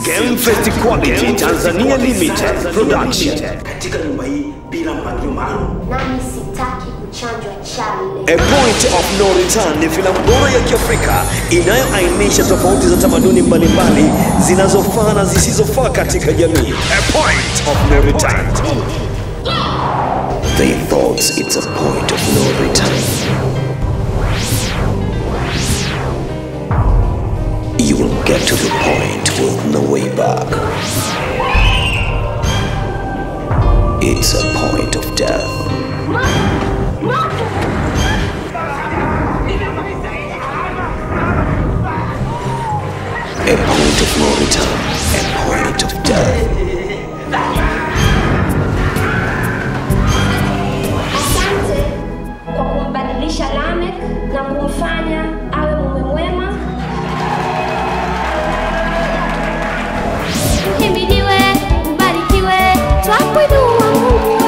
Game Fest Quality Tanzania Limited Production. Katika nyumba hii bila mpangilio maalum. Nami sitaki kuchanjwa chale. A Point of No Return ni filamu bora ya Kiafrika inayoainisha tofauti za tamaduni mbalimbali zinazofaa na zisizofaa katika jamii. A Point of No Return. They thought it's a point of no return. You will get to the point with no way back. It's a point of death. A point of no return. A point of death. Asante kwa kumbadilisha Lamek na kumfanya awe mume mwema. Himidiwe, mbarikiwe, twakuinua Mungu.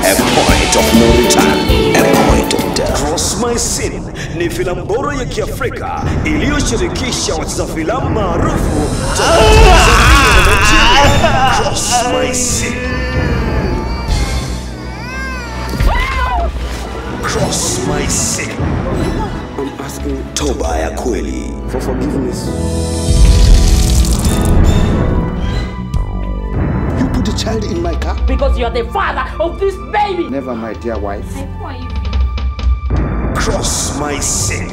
A point of no return. A point of death. Cross My Sin ni filamu bora ya Kiafrika iliyoshirikisha wacheza filamu maarufu Tanzania na Nigeria. Cross My Sin. Cross My Sin. I'm asking Toba ya kweli. for forgiveness. You put the child in my car? Because you're the father of this baby. Never, my dear wife. Cross My Sin.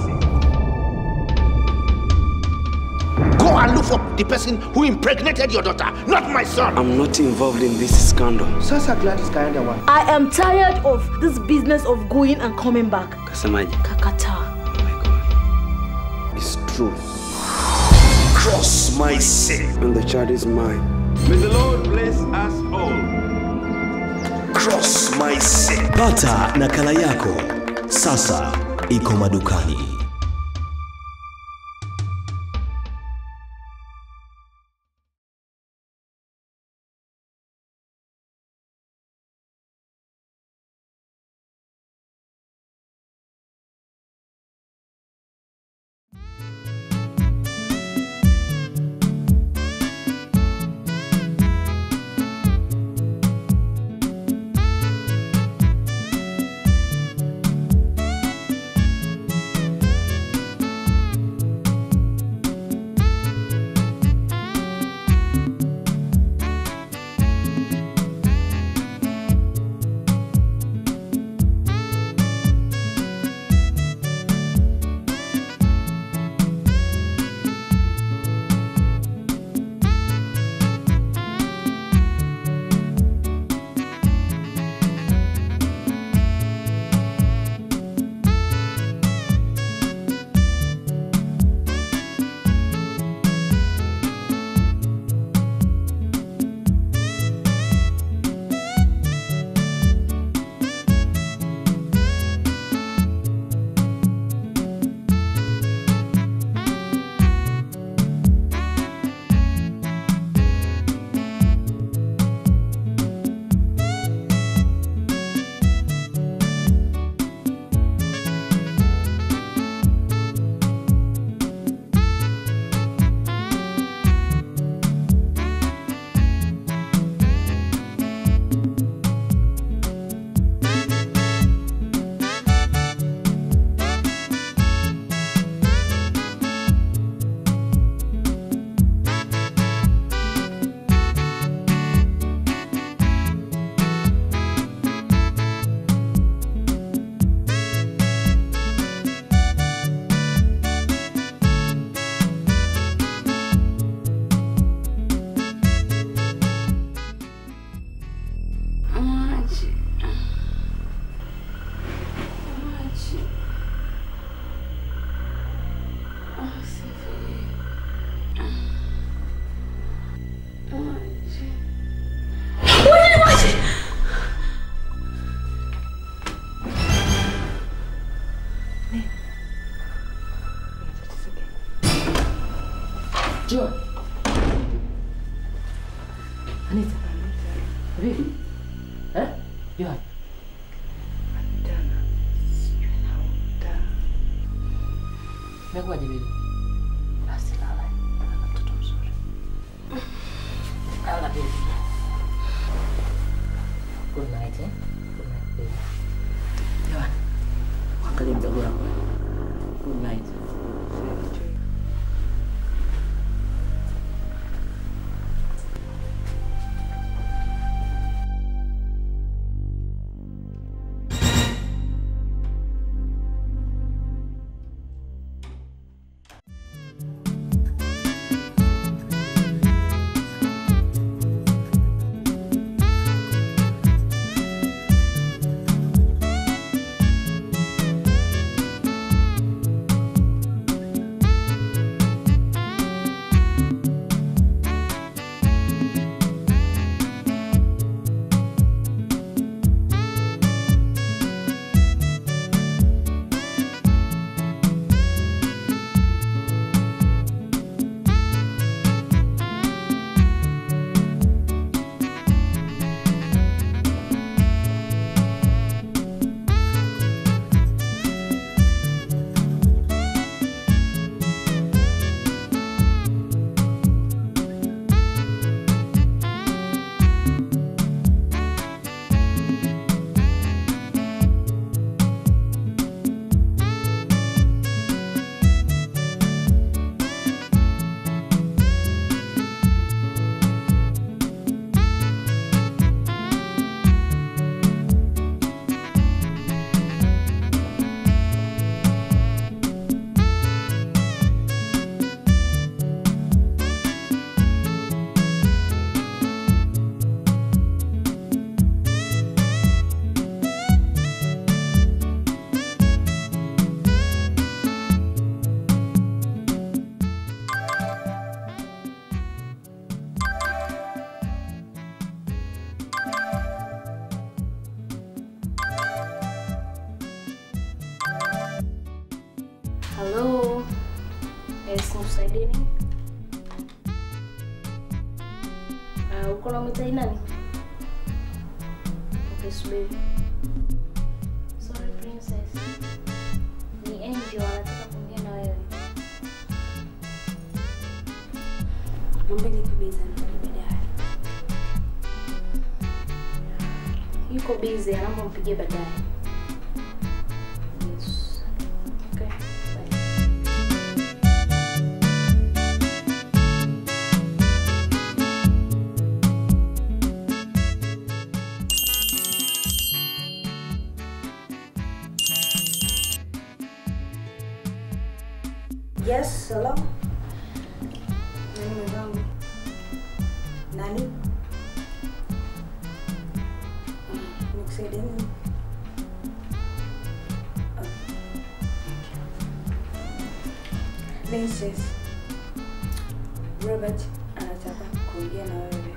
Go and look for the person who impregnated your daughter, not my son. I'm not involved in this scandal. Sasa Gladys kaenda wapi? I am tired of this business of going and coming back. Kasemaje? Kakata. Oh my God. It's true. Cross My Sin. And the child is mine. May the Lord bless us all. Cross My Sin. Pata nakala yako sasa iko madukani. Joy. Anita. Vipi? Joy. Mekuaje bibi? Basi lala. Jamani, angalia mdogo wangu. Good night. Halo. Nisaidie nini? Uko na mtai nani? Okay, subiri. Sorry princess. Ni Angel anataka kuongea na wewe. Naomba nikubiza baadaye. Yuko busy, anaomba mpigie baadaye. Yes, hello. Nani mwenzangu? Nani? Nikusaidie nini? Princess, Robert anataka kuongea na wewe.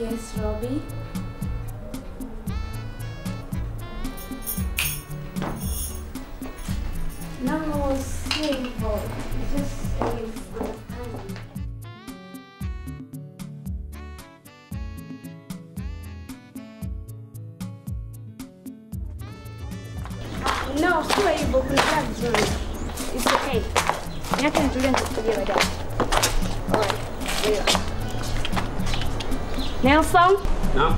Yes, Robbie. No, simple. Just understanding. No, sio hivyo, kuna vizuri. It's okay. Niache nitulie nitakupigia baadaye. Alright. Yeah. Nelson? Naam.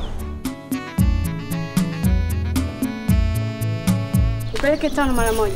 Nipeleke town mara moja.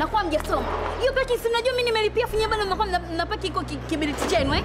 mnakuwa mjasoma. Hiyo paki si mnajua mimi nimelipia funya bado mnakuwa mnapaki iko kiberiti chenu eh?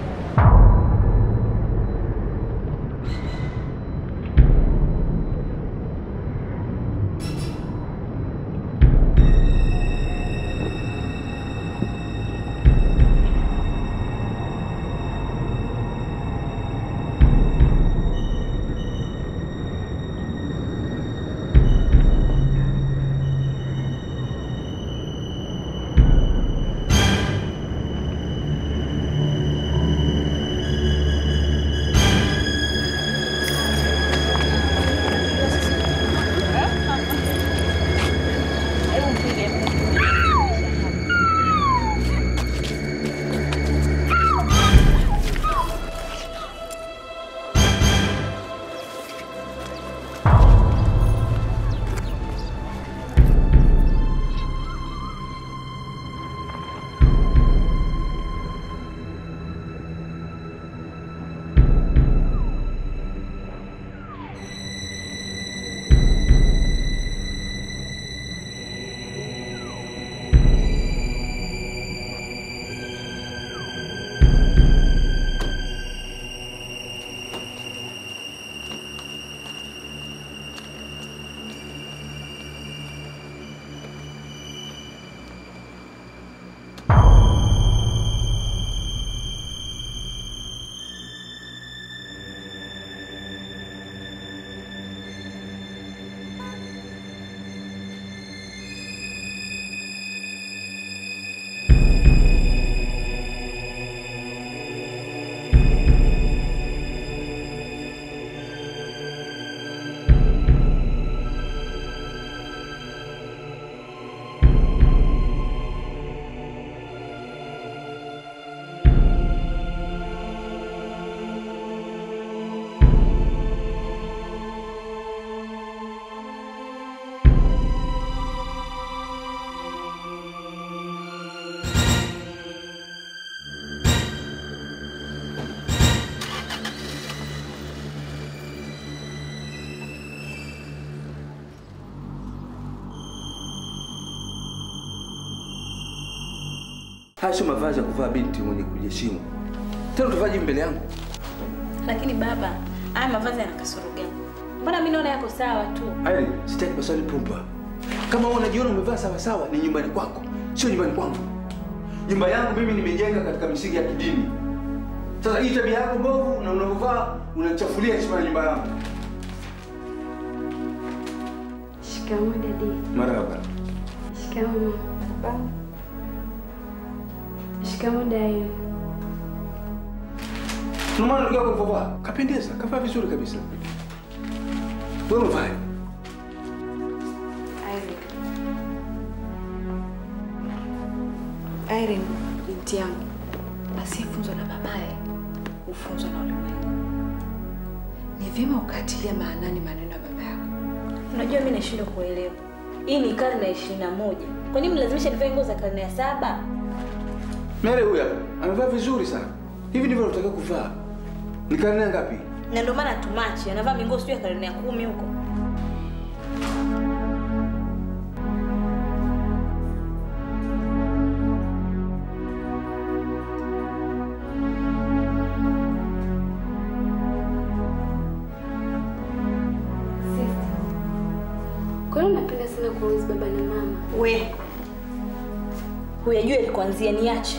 Haya sio mavazi ya kuvaa binti mwenye kujiheshimu. Tena utavaje mbele yangu? Lakini baba, haya mavazi yana kasoro gani? Mbona mimi naona yako sawa tu? Irene, sitaki maswali pumba. Kama wewe unajiona umevaa sawa sawa ni nyumbani kwako, sio nyumbani kwangu. Nyumba yangu mimi nimejenga katika misingi ya kidini. Sasa hii tabia yako mbovu na unapovaa unachafulia heshima ya nyumba yangu. Shikamoo dadi. Marhaba. Shikamoo baba. Shikamoo dai. Ndio ndio kwa kuvaa. Kapendeza, kavaa vizuri kabisa. Wewe unavaa? Irene, binti yangu, asiyefunzwa na babaye hufunzwa na ulimwengu. Ni vyema ukatilia maanani maneno ya baba yako. Unajua mimi nashindwa kuelewa. Hii ni karne ya 21. Kwa nini mlazimisha nivae nguo za karne ya 7? Mere huyu amevaa vizuri sana. Hivi ndivyo unataka kuvaa. Ni karne ngapi? Na ndio maana tumachi anavaa mingo sio ya karne ya 10 huko. Kwa nini unapenda sana kuuliza baba na mama? We. Huyajua ilikuanzia niache.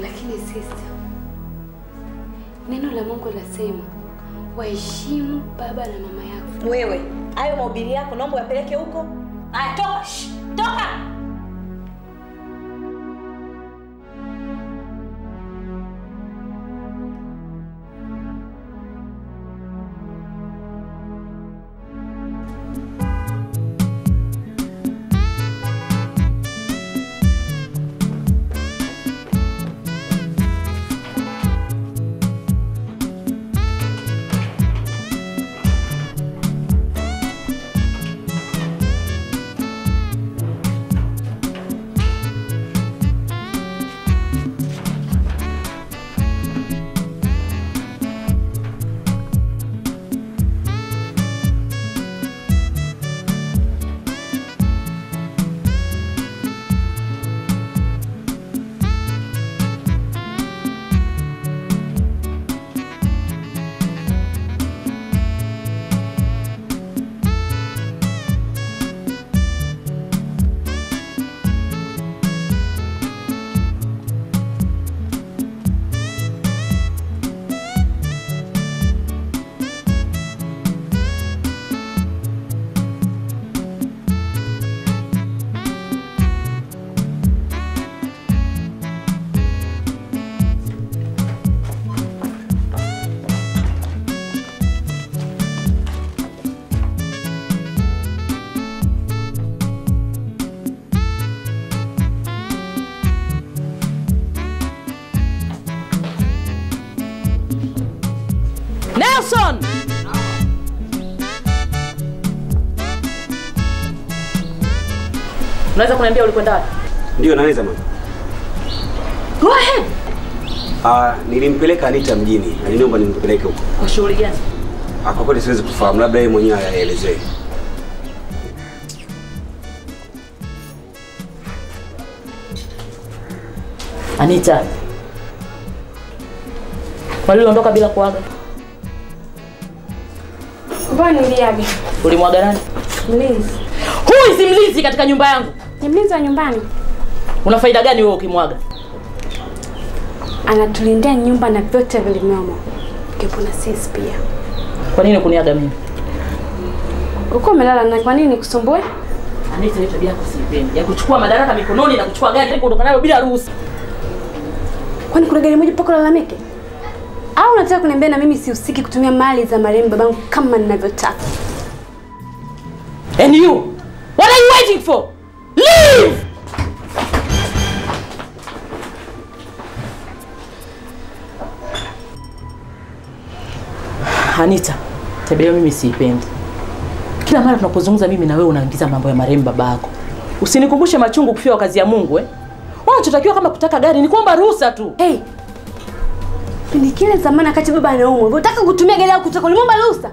Lakini sister, neno la Mungu lasema waheshimu baba na mama yako. Wewe, hayo mahubiri yako naomba yapeleke huko. Haya toka, toka. Nelson! Unaweza kuniambia ulikwenda wapi? Ndio naweza mama. Go ahead. Nilimpeleka Anita mjini. Aliniomba nimpeleke huko. Kwa shughuli gani? Kwa kweli siwezi kufahamu, labda yeye mwenyewe ayaelezee. Anita. Waliondoka bila kuaga? Mbona niliaga? Ulimwaga nani? Mlinzi. Who is mlinzi katika nyumba yangu? Ni mlinzi wa nyumbani. Una faida gani wewe ukimwaga? Anatulindia nyumba na vyote vilivyomo. Kipo na sisi pia. Kwa nini kuniaga mimi? Uko umelala na kwa nini nikusumbue? Anita, hiyo tabia yako siipendi. Ya kuchukua madaraka mikononi na kuchukua gari kuondoka nayo bila ruhusa. Kwani kuna gari moja pako lalamike? Au unataka kuniambia na mimi sihusiki kutumia mali za marehemu babangu kama ninavyotaka? And you? What are you waiting for? Leave! Anita, tabia mimi siipendi. Kila mara tunapozungumza mimi na wewe unaingiza mambo ya marehemu babako. Usinikumbushe machungu kufiwa kazi ya Mungu Unachotakiwa kama kutaka gari ni kuomba ruhusa tu. Hey. Pindi kile zamani wakati baba anaumwa, unataka kutumia gari yako kutoka ulimwomba ruhusa?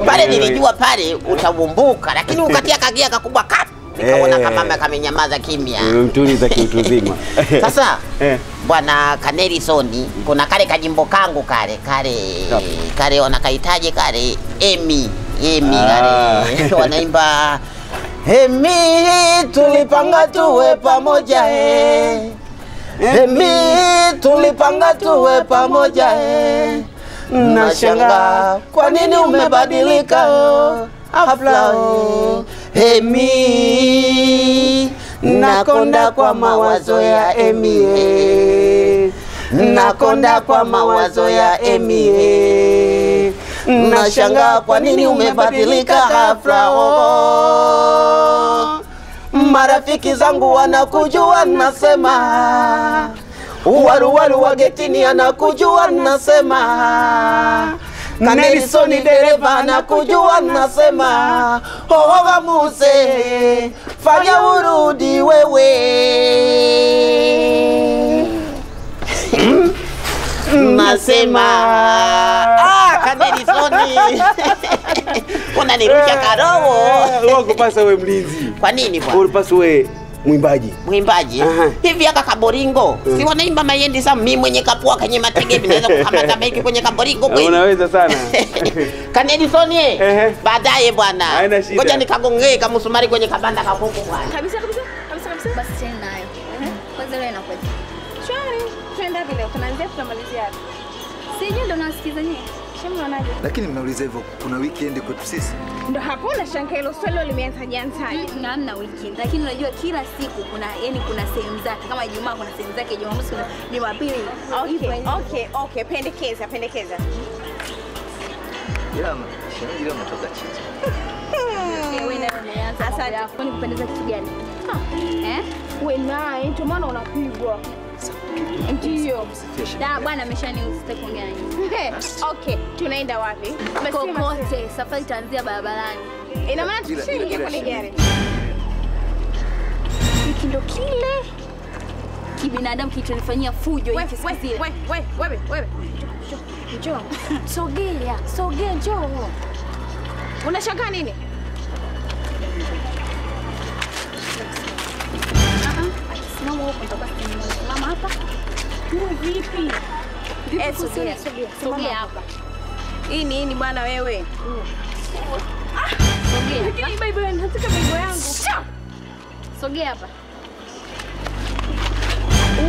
Pale nilijua pale utawumbuka, lakini ukatia kagia kakubwa kap. Nikaona kama kamenyamaza kimya. Mtuliza kiutu zima. Sasa bwana Kanelisoni, kuna kale kajimbo kangu kale wanakaitaje kale Emi kale wanaimba Emi tulipanga tuwe pamoja Emi tulipanga tuwe pamoja Nashangaa kwa nini umebadilika hafla Emi nakonda kwa mawazo ya Emi nakonda kwa mawazo ya Emi nashangaa kwa nini umebadilika hafla marafiki zangu wanakujua nasema Waru wa getini anakujua nasema Kanelisoni dereva anakujua nasema Hohoga Muse fanya urudi wewe nasema Kanelisoni unanirusha karoho Wako pasa wewe mlinzi. Kwa nini bwana? Ulipasa wewe mwimbaji. Mwimbaji? Hivi aka kaboringo. Si wanaimba mayendi sana mimi mwenye kapua kwenye matege binaweza kukamata maiki kwenye kaboringo kweli. Unaweza sana. Kanelisoni baadaye bwana. Ngoja nikagongee kama msumari kwenye kabanda ka kuku bwana. Kabisa. Basi tena nayo. Kwanza leo inakuwa. Shwari, twende vile tunaanzia tutamalizia hapo. Sije ndo nasikiza nyinyi. Shemnaonaje? Lakini mnauliza hivyo kuna weekend kwetu sisi? Ndio hapo na shanka hilo swali limeanza jantaje. Hamna weekend. Lakini unajua kila siku kuna kuna sehemu zake. Kama Ijumaa kuna sehemu zake, Jumamosi kuna Jumapili. Okay, pendekeza. Jama, shemeji leo mtoka chicha. Wewe ndio umeanza. Asante. Kwani kupendeza kitu gani? Wewe naye ndio maana unapigwa. Ndio. Da bwana ameshaniuza sitaki kuongea naye. Okay, tunaenda wapi? Kokote, safari itaanzia barabarani. Ina maana tushinge kwenye gari. Hiki ndo kile kibinadamu kilichonifanyia fujo hivi siku zile. Wewe. Njoo. Sogea njoo. Unashangaa nini? Simama huko nitakuwa simama hapa. Vipi? Sogea hapa. Hii nini bwana wewe? Sogea. Lakini Bible nataka Bible yangu. Sogea hapa.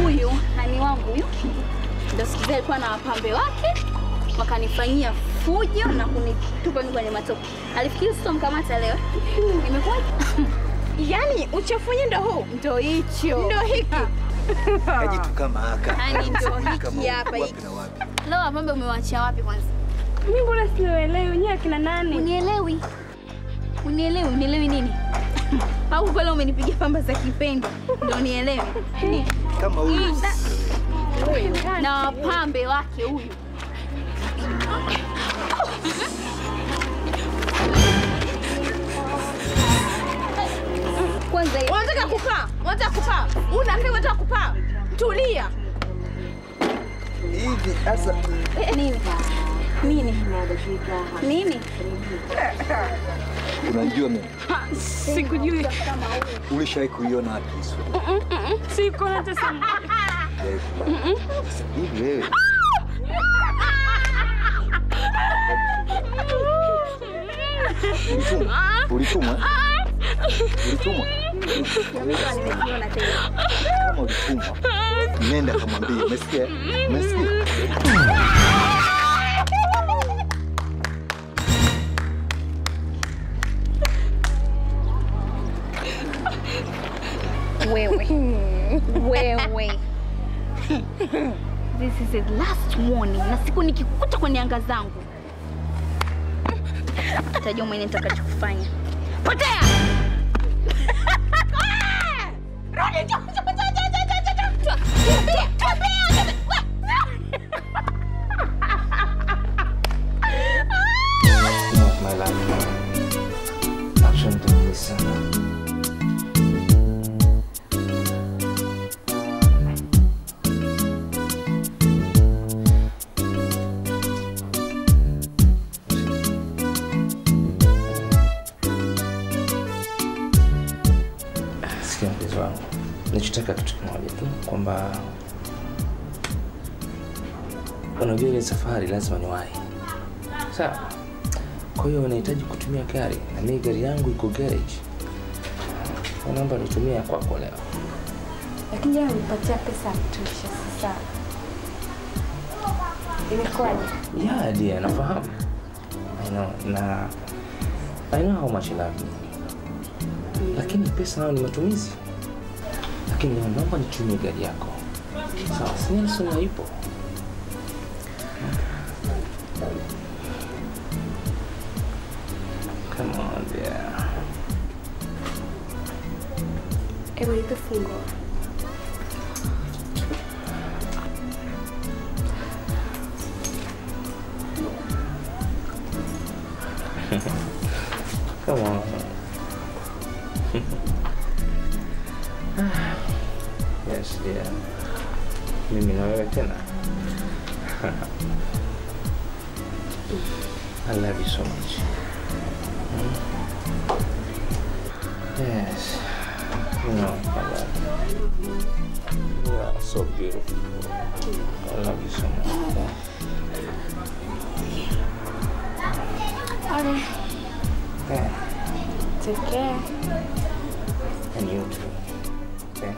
Huyu hani wangu huyu. Ndio siku alikuwa na wapambe wake. Wakanifanyia fujo na kunitupa mimi kwenye matope. Alifikiri sitomkamata leo. Imekuwaje? Yaani uchafunye ndo huu? Ndio hicho. Ndio hiki. Kajitu kama haka. Hani ndio hiki hapa hiki. Leo wapambe umewachia wapi kwanza? Mimi mbona sielewi wenyewe akina nani? Unielewi? Unielewi nini? Au pale umenipigia pamba za kipendo ndio unielewi? Kama huyu. Na wapambe wake huyu. Kwanza hiyo. Unataka kukaa? Unataka kupaa? Tulia. Hivi sasa Nini? unajua mimi Sikujui. ulishawahi kuiona wapi hizo? Siko hata sana. Hivi wewe ulitumwa? Kama ulitumwa, nenda kamwambie. Umesikia? Wewe. This is the last warning. Na siku nikikuta kwenye anga zangu. Utajua mwenye nitakachokufanya. Potea! Rudi My love. Asante sana. Sikia mpenzi wangu, nachotaka kitu kimoja tu, kwamba unajua ile safari lazima niwahi. Sawa? Kwa hiyo unahitaji kutumia gari, na mimi gari yangu iko garage. Naomba nitumie kwako leo. Lakini jana unipatia pesa kutosha sasa. Imekwaje? Yeah, dear, nafahamu. I know how much you love me. Lakini pesa nayo ni matumizi. Lakini naomba nitumie gari yako. Sawa, si Nelson hayupo. Come on, dear. Ewa nipe fungo. Come on. Yes, dear. Mimi na wewe tena. I love you so much. Yes. You know, I love you. You are so beautiful. I love you so much. Alright. Yeah. Take care. And you too. Okay?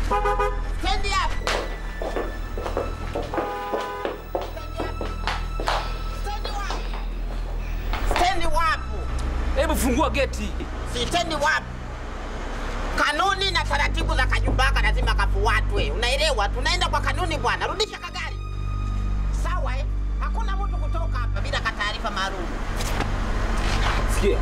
Stand up. Stand up. Hebu fungua geti. Si stand up. Kanuni na taratibu za kajumbaka lazima kafuatwe. Unaelewa? Tunaenda kwa kanuni bwana. Rudisha kagari. Sawa eh? Hakuna mtu kutoka hapa bila taarifa maalum. Sikia.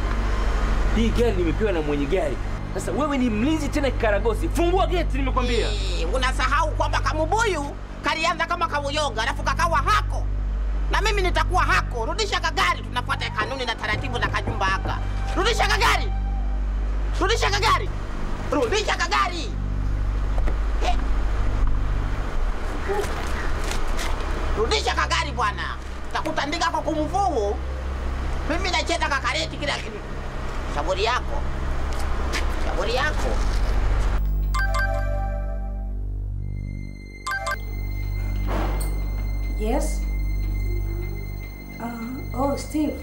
Hii gari nimepewa na mwenye gari. Sasa wewe ni mlinzi tena kikaragosi. Fungua geti nimekwambia. Unasahau kwamba kamubuyu kalianza kama kabuyoga alafu kakawa hako. Na mimi nitakuwa hako. Rudisha kagari, tunafuata kanuni na taratibu za kajumba haka. Rudisha kagari. Rudisha kagari. Rudisha kagari. Rudisha kagari bwana. Takutandika kwa kumvuu. Mimi nacheza kakareti kila kitu. Shauri yako. Shauri yako. Yes? Oh, Steve.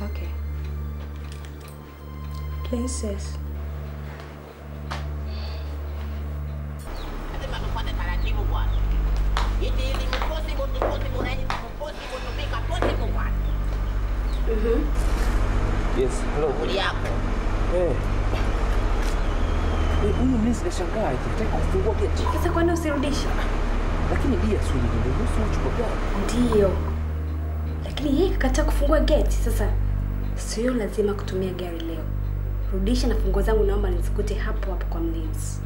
Okay. Princess. Lazima tufanye taratibu bwana. Ili possible na kutumika possible bwana. Yes, hello. Shauri yako. Huyu mlinzi kashangaa akitaka kufungua geti. Sasa kwani usirudishe? Lakini dia sio ndio uchukua gari. Ndio. Lakini yeye kakataa kufungua geti. Sasa sio lazima kutumia gari leo. Rudisha na funguo zangu, naomba nizikute hapo hapo kwa mlinzi.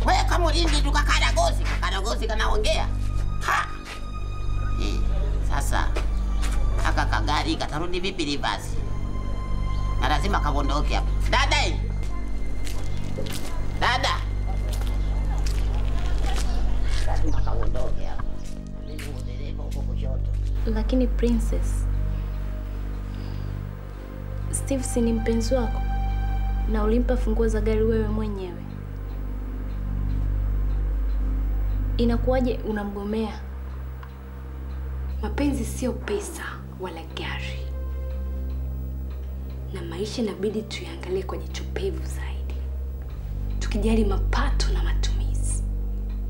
Wewe kama ulinzi tukakaragosi kanaongea. Ha. Sasa aka kagari katarudi vipi rivasi? Na lazima kaondoke hapa. Dada. Dada. Lazima kaondoke hapa. Mimi dereva huko kushoto. Lakini Princess, Steve si ni mpenzi wako na ulimpa funguo za gari wewe mwenyewe. Inakuwaje unamgomea? Mapenzi sio pesa wala gari. Na maisha inabidi tuyangalie kwa jicho pevu zaidi. Tukijali mapato na matumizi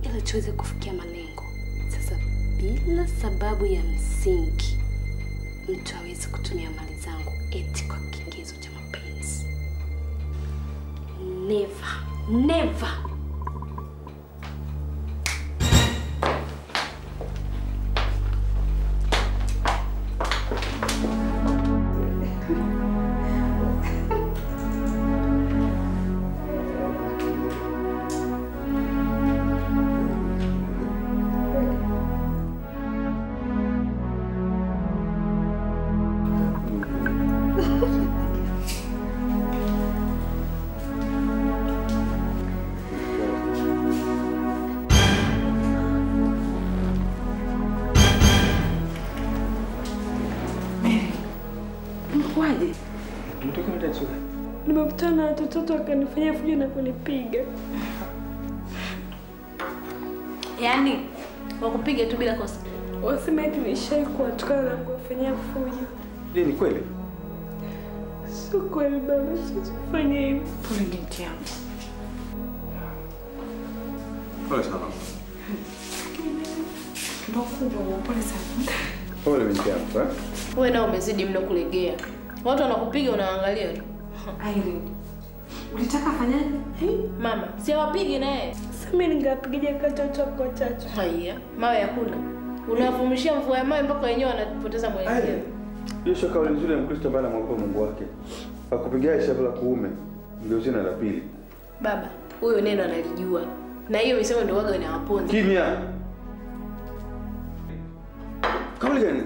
ili tuweze kufikia malengo. Sasa bila sababu ya msingi mtu hawezi kutumia mali zangu eti kwa kigezo cha mapenzi. Never, never. Nimekutana na watoto wakanifanyia fujo na kunipiga. Yaani wakupiga tu bila kosa. Wasema eti nishai kuwatukana na kuwafanyia fujo. Ni kweli? Sio kweli baba, sifanye hivyo. Pole binti yangu. Pole sana. Pole sana. Pole binti yangu, Wewe nao umezidi mno kulegea. Watu wanakupiga unaangalia tu. Irene, ulitaka afanyaje? Mama, si wapige naye. Sasa mimi ningapigaje katoto kwa chacho? Haya, mawe ya kula. Unawafumishia mvua ya mawe mpaka wenyewe wanapoteza mwelekeo. Hiyo sio kauli nzuri ya Mkristo ambaye anamwogopa Mungu wake. Akupigia shavu la kuume ndio jina la pili. Baba, huyo neno analijua. Na hiyo misemo ndio waga inawaponza. Kimya. Kauli gani?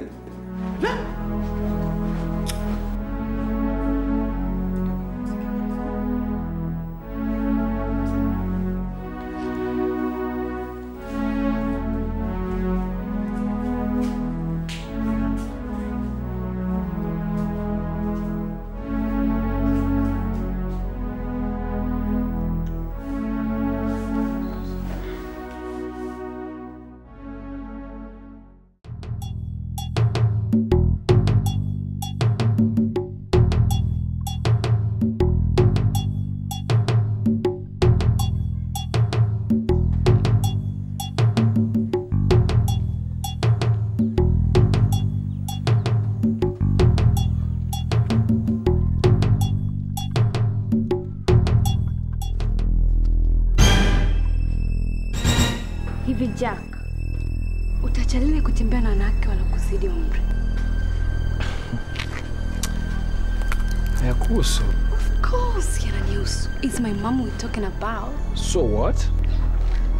kutembea na wanawake wala kuzidi umri. Hayakuhusu. Of course, yananihusu. It's my mom we're talking about. So what?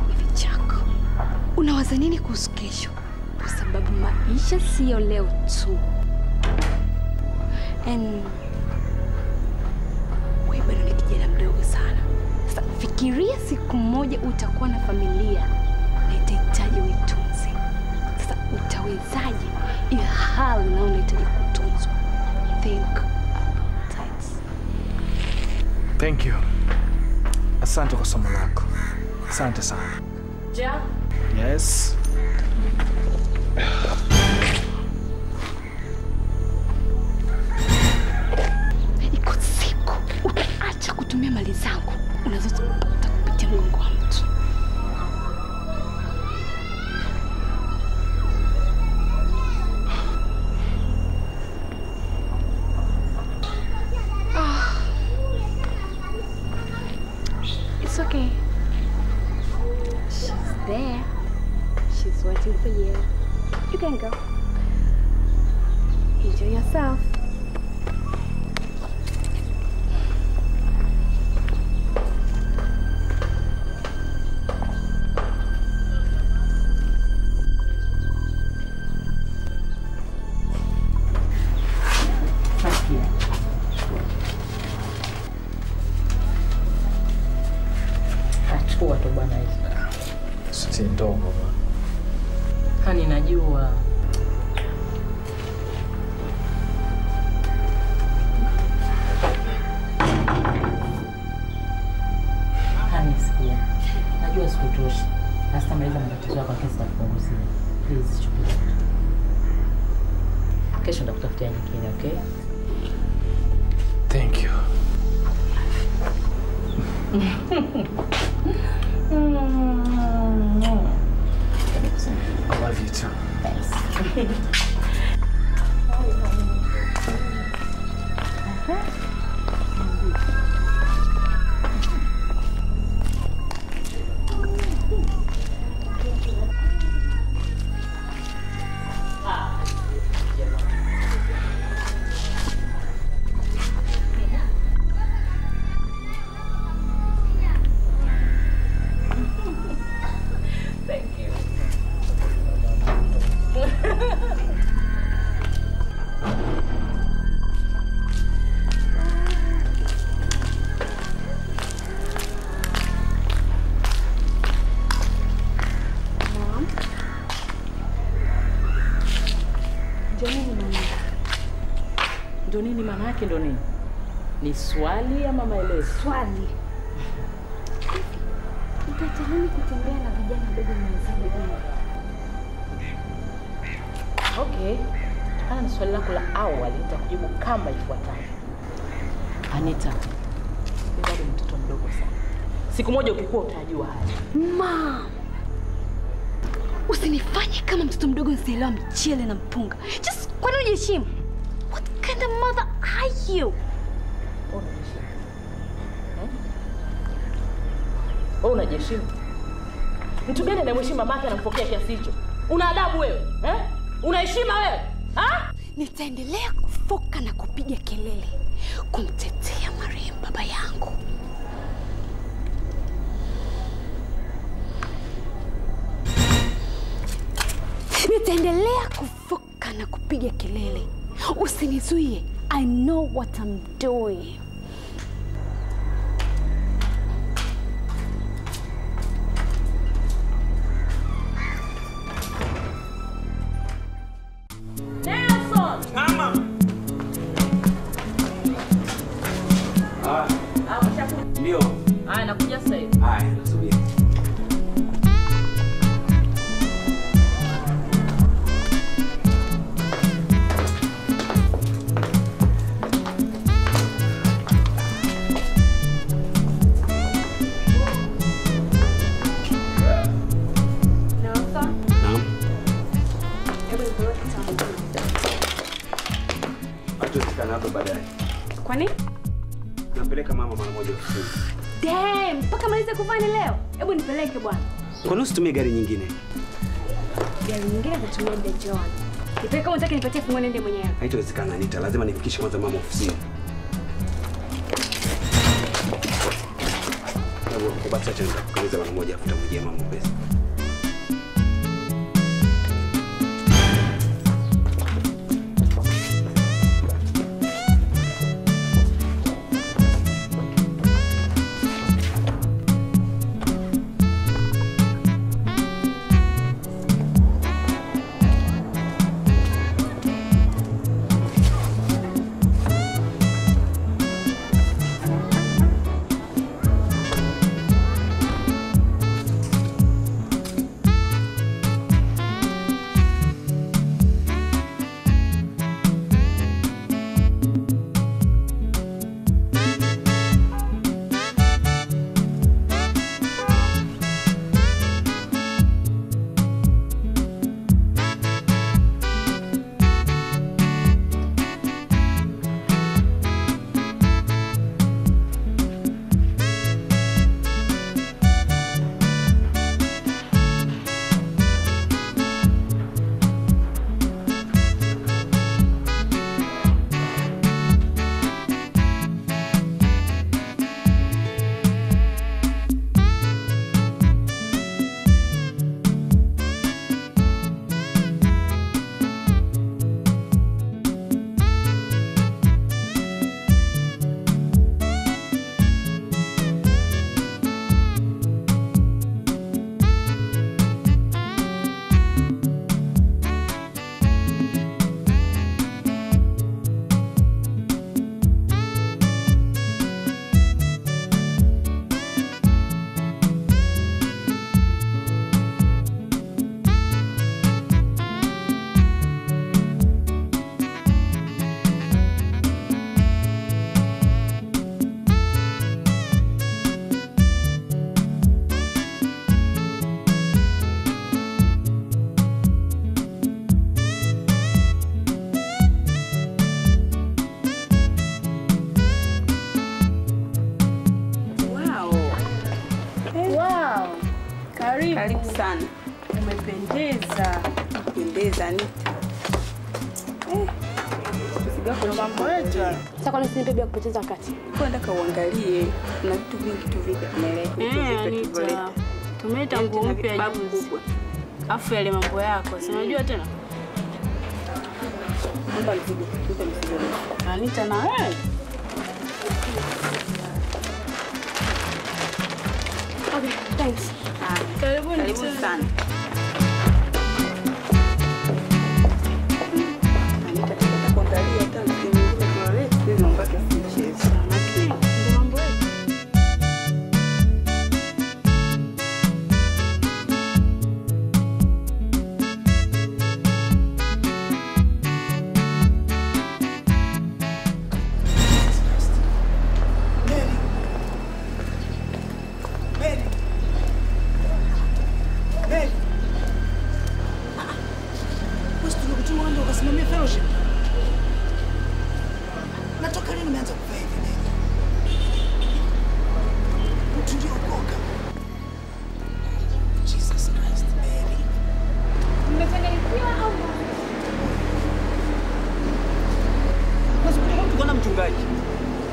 Hivi chako. Unawaza nini kuhusu kesho? Kwa sababu maisha sio leo tu. And wewe bado ni kijana mdogo sana. Sasa fikiria siku moja utakuwa na familia na itahitaji uitunze. Sasa utawezaje ile hali na unahitaji kutunzwa? Think about it. Thank you. Asante kwa somo lako. Asante sana. Ja? Yes. Iko siku utaacha kutumia mali zangu unazozipata kupitia mgongo wa mtu. It's okay. She's there. She's waiting for you. You can go. Enjoy yourself. Achukua tu bwana hizo. Si ndogo bwana. Hani najua. Hani sikia. Najua sikutoshi. Hasta maliza matatizo yako kesi takupunguzia. Please chukua. Kesho ndakutafutia nyingine, okay? Thank you. I love you too. Thanks. Thank you. Ndo nini maana yake? Ndo nini? Ni swali ama maelezo? Swali. Utatamani kutembea na vijana wadogo mwenzangu gani? Okay. Kama ni swali lako la awali nitakujibu kama ifuatavyo. Anita, ni bado mtoto mdogo sana. Siku moja ukikua utajua haya. Ma! Usinifanye kama mtoto mdogo nisielewa mchele na mpunga. Just kwa nini uniheshimu? What kind of mother are you? Unajiheshimu? Mtu gani anamheshimu mamake anampokea kiasi hicho? Una adabu wewe? Una heshima wewe? Nitaendelea kufoka na kupiga kelele kumtetea marehemu baba yangu. Nitaendelea kufoka na kupiga kelele. Usinizuie. I know what I'm doing. Nelson! Mama! Ndio. Haya, nakuja sasa hivi. Haya, nasubiri. Kwani? Napeleka mama mara moja ofisini. Damn, mpaka malize kufanya leo. Hebu nipeleke bwana. Kwa nini usitumie gari nyingine? gari nyingine atatumia the John. Nipeleke kama unataka nipatie funguo nende mwenyewe. Haitawezekana Anita, lazima nifikishe kwanza mama ofisini. Kwa basi acha nitakuuliza mara moja afuta mjie mama pesa. Karibu sana. Umependeza. Umependeza Anita. Usiga kuna mambo yetu. Sasa kwa nini sinipe kupoteza wakati? Kwenda kauangalie. Kuna vitu vingi tu vipya tumeleta. Anita. Tumeleta nguo mpya juzi. Afu yale mambo yako, si unajua tena? Mbona nipige? Anita na wewe. Okay, thanks. Karibuni sana. Anita, tutaka kuangalia hata msimu mwingine tunaleta hizo mambo yake si mchezo. Ndio mambo yetu.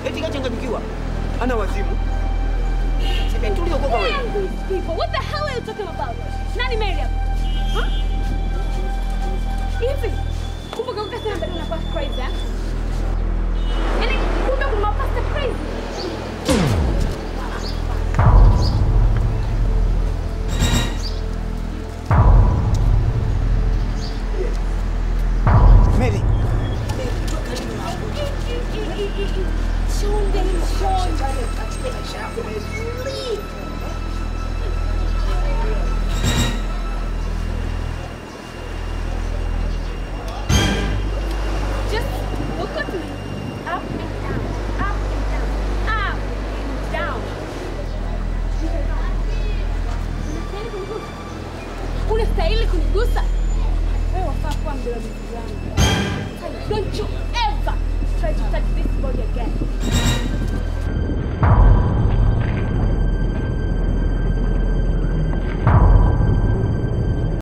Eti kachanganyikiwa. Ana wazimu. Sisi tuliokoka wewe. People, what the hell are you talking about? Nani Miriam? Huh? Hivi. Kumbuka ukasema bado unakuwa crazy, eh? Yaani kumbe kuna pasta crazy. Mary. Just look at me. Up and down, up and down, up and down. Unastahili kunigusa. Wewe wafaa kuwa mbele yangu. Don't you ever try to touch this body again.